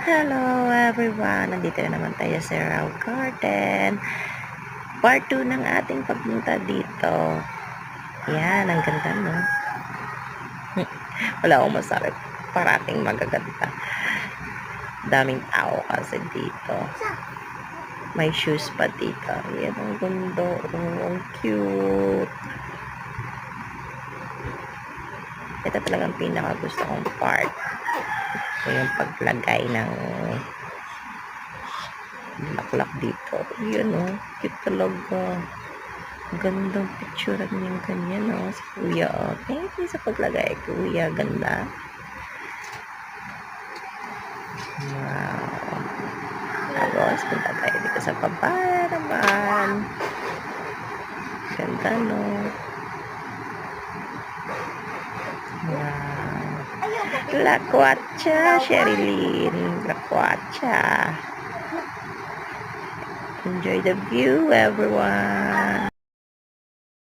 Hello everyone! Nandito na naman tayo sa Rao Garden. Part 2 ng ating pagpunta dito. Yan, ang ganda, no? Wala akong masabi. Parating magaganda. Daming tao kasi dito. May shoes pa dito. Yan, ang gundo. Oh, ang cute. Ito talagang pinaka-gusto kong part. Yung paglagay ng bulaklak dito. Yun, oh. Cute talaga. Gandang picture niyang ganyan, oh. Si Kuya, oh. Thank you sa paglagay, Kuya. Ganda. Wow. Tapos, punta tayo dito sa baba naman. Ganda, no? Wow. Lakwatsa, Sherilyn. Lakwatsa. Enjoy the view, everyone.